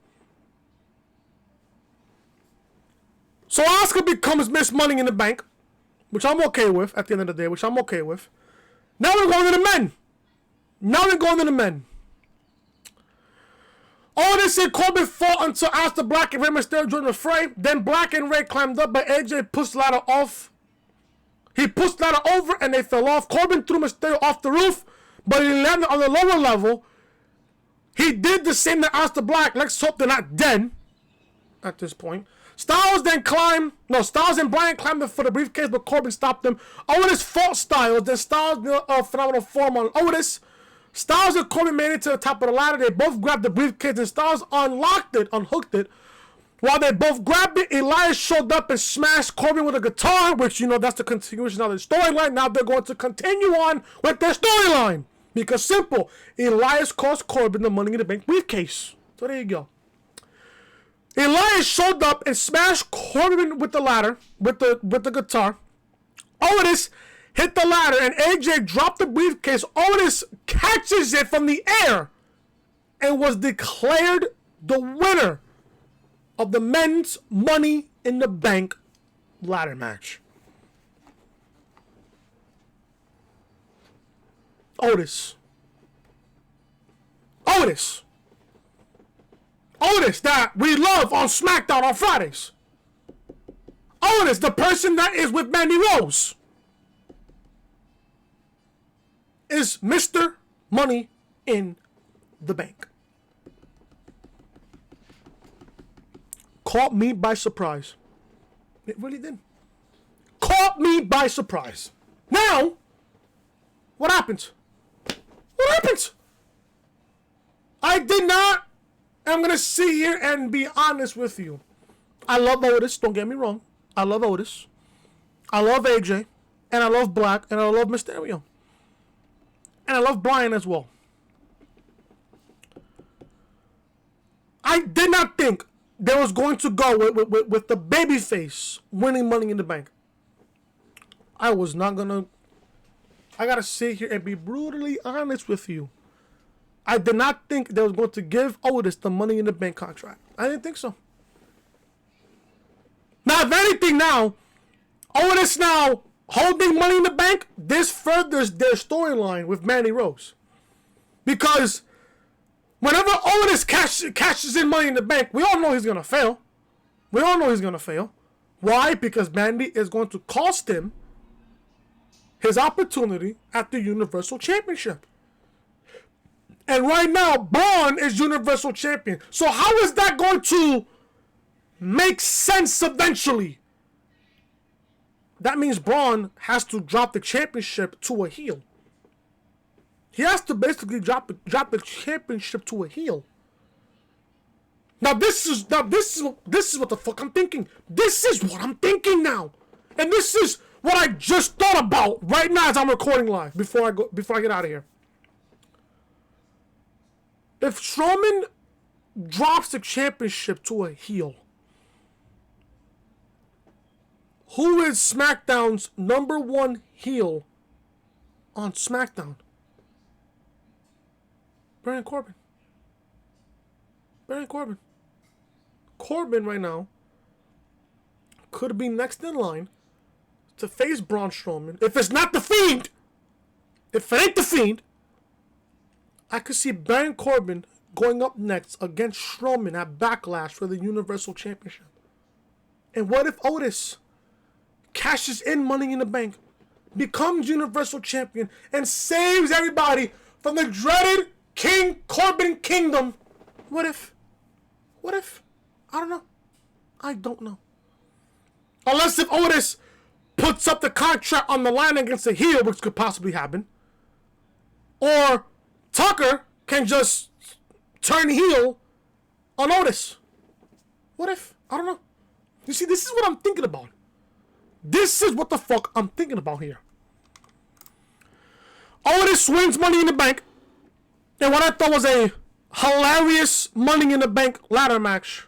[SPEAKER 1] So Asuka becomes Miss Money in the Bank, which I'm okay with at the end of the day, which I'm okay with. Now we're going to the men. Otis and Corbin fought until Aleister Black and Rey Mysterio joined the fray. Then Black and Rey climbed up, but AJ pushed the ladder off. He pushed the ladder over and they fell off. Corbin threw Mysterio off the roof, but he landed on the lower level. He did the same to Aleister Black. Let's hope they're not dead at this point. Styles and Bryan climbed for the briefcase, but Corbin stopped them. Otis fought Styles, then Styles phenomenal form on Otis. Styles and Corbin made it to the top of the ladder. They both grabbed the briefcase, and Styles unhooked it. While they both grabbed it, Elias showed up and smashed Corbin with a guitar, which, that's the continuation of the storyline. Now they're going to continue on with their storyline. Because simple, Elias cost Corbin the Money in the Bank briefcase. So there you go. Elias showed up and smashed Corbin with the ladder, with the guitar. Otis hit the ladder and AJ dropped the briefcase. Otis catches it from the air and was declared the winner of the men's Money in the Bank ladder match. Otis, that we love on SmackDown on Fridays. Otis, the person that is with Mandy Rose, is Mr. Money in the Bank. Caught me by surprise. It really did. Caught me by surprise. Now, what happens? I did not. I'm going to sit here and be honest with you. I love Otis. Don't get me wrong. I love Otis. I love AJ. And I love Black. And I love Mysterio. And I love Bryan as well. I did not think they was going to go with the babyface winning Money in the Bank. I was not going to. I got to sit here and be brutally honest with you. I did not think they was going to give Otis the Money in the Bank contract. I didn't think so. Now, if anything now, Otis now holding Money in the Bank, this furthers their storyline with Mandy Rose. Because whenever Otis cashes in Money in the Bank, we all know he's going to fail. Why? Because Mandy is going to cost him his opportunity at the Universal Championship. And right now, Braun is Universal Champion. So how is that going to make sense eventually? That means Braun has to drop the championship to a heel. He has to basically drop the championship to a heel. Now this is what the fuck I'm thinking. This is what I'm thinking now. And this is what I just thought about right now as I'm recording live before I get out of here. If Strowman drops the championship to a heel, who is SmackDown's number one heel on SmackDown? Baron Corbin. Corbin right now could be next in line to face Braun Strowman. If it's not the Fiend, if it ain't the Fiend, I could see Baron Corbin going up next against Strowman at Backlash for the Universal Championship. And what if Otis cashes in Money in the Bank, becomes Universal Champion, and saves everybody from the dreaded King Corbin Kingdom? What if? I don't know. Unless if Otis puts up the contract on the line against the heel, which could possibly happen. Or Tucker can just turn heel on Otis. What if? I don't know. You see, this is what I'm thinking about. This is what the fuck I'm thinking about here. Otis wins Money in the Bank. And what I thought was a hilarious Money in the Bank ladder match.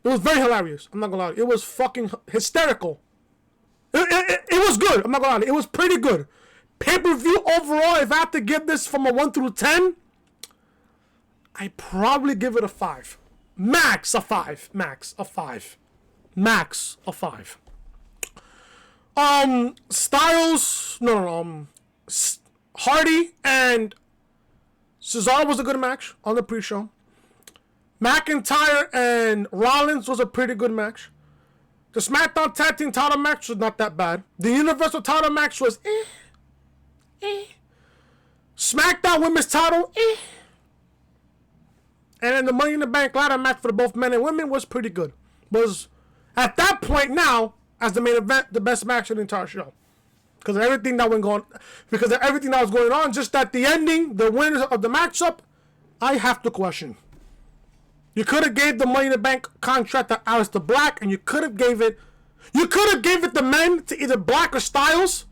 [SPEAKER 1] It was very hilarious. I'm not gonna lie. It was fucking hysterical. It was good. I'm not gonna lie. It was pretty good. Pay-per-view overall, if I have to give this from a 1 through 10, I probably give it a 5. Max a 5. Styles, Hardy and Cesaro was a good match on the pre-show. McIntyre and Rollins was a pretty good match. The SmackDown Tag Team title match was not that bad. The Universal title match was SmackDown Women's title, And then the Money in the Bank ladder match for both men and women was pretty good. was, at that point now, as the main event, the best match in the entire show. Because of everything that was going on, just at the ending, the winners of the matchup, I have to question. You could have gave the Money in the Bank contract to Aleister Black, and you could have gave it the men to either Black or Styles.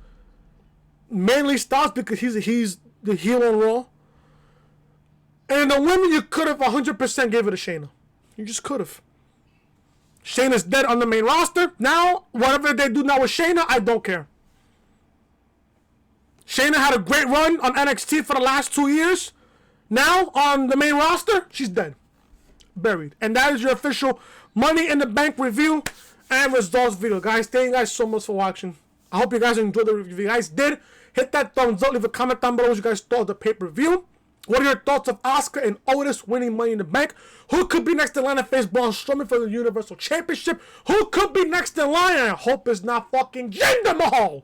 [SPEAKER 1] Mainly Styles, because he's the heel on Raw. And the women, you could have 100% gave it to Shayna. You just could have. Shayna's dead on the main roster. Now, whatever they do now with Shayna, I don't care. Shayna had a great run on NXT for the last 2 years. Now, on the main roster, she's dead. Buried. And that is your official Money in the Bank review and results video. Guys, thank you guys so much for watching. I hope you guys enjoyed the review. If you guys did, hit that thumbs up. Leave a comment down below what you guys thought of the pay-per-view. What are your thoughts of Asuka and Otis winning Money in the Bank? Who could be next in line to face Braun Strowman for the Universal Championship? Who could be next in line? And I hope it's not fucking Jinder Mahal.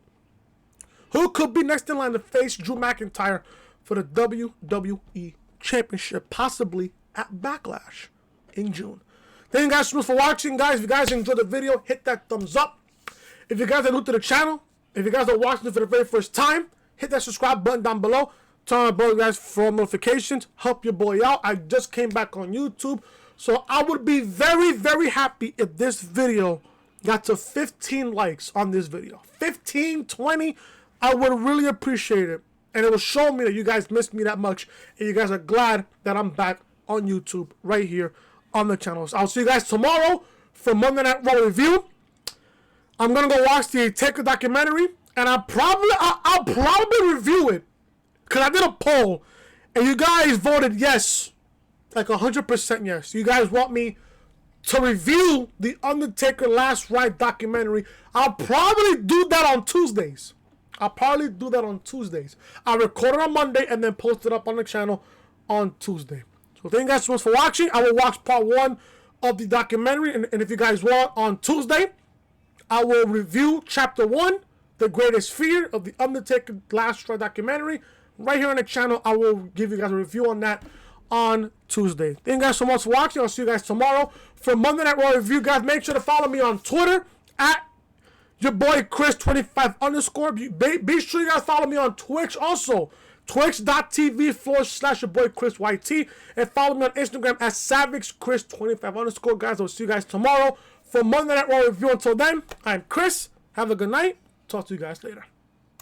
[SPEAKER 1] Who could be next in line to face Drew McIntyre for the WWE Championship, possibly at Backlash in June? Thank you guys so much for watching, guys. If you guys enjoyed the video, hit that thumbs up. If you guys are new to the channel, if you guys are watching it for the very first time, hit that subscribe button down below. Turn on both guys for notifications. Help your boy out. I just came back on YouTube, so I would be very, very happy if this video got to 15 likes on this video. 15, 20, I would really appreciate it. And it will show me that you guys missed me that much, and you guys are glad that I'm back on YouTube right here on the channel. So I'll see you guys tomorrow for Monday Night Raw review. I'm gonna go watch the Taker documentary, and I'll probably review it. Because I did a poll, and you guys voted yes. Like 100% yes. You guys want me to review the Undertaker Last Ride documentary. I'll probably do that on Tuesdays. I'll record it on Monday and then post it up on the channel on Tuesday. So thank you guys so much for watching. I will watch part 1 of the documentary. And if you guys want, on Tuesday, I will review Chapter 1, The Greatest Fear of the Undertaker Last Ride documentary. Right here on the channel, I will give you guys a review on that on Tuesday. Thank you guys so much for watching. I'll see you guys tomorrow for Monday Night Raw review. Guys, make sure to follow me on Twitter at your boy Chris25_. Be sure you guys follow me on Twitch also. Twitch.tv/your boy Chris YT. And follow me on Instagram at SavageChris25_. Guys, I'll see you guys tomorrow for Monday Night Raw review. Until then, I'm Chris. Have a good night. Talk to you guys later.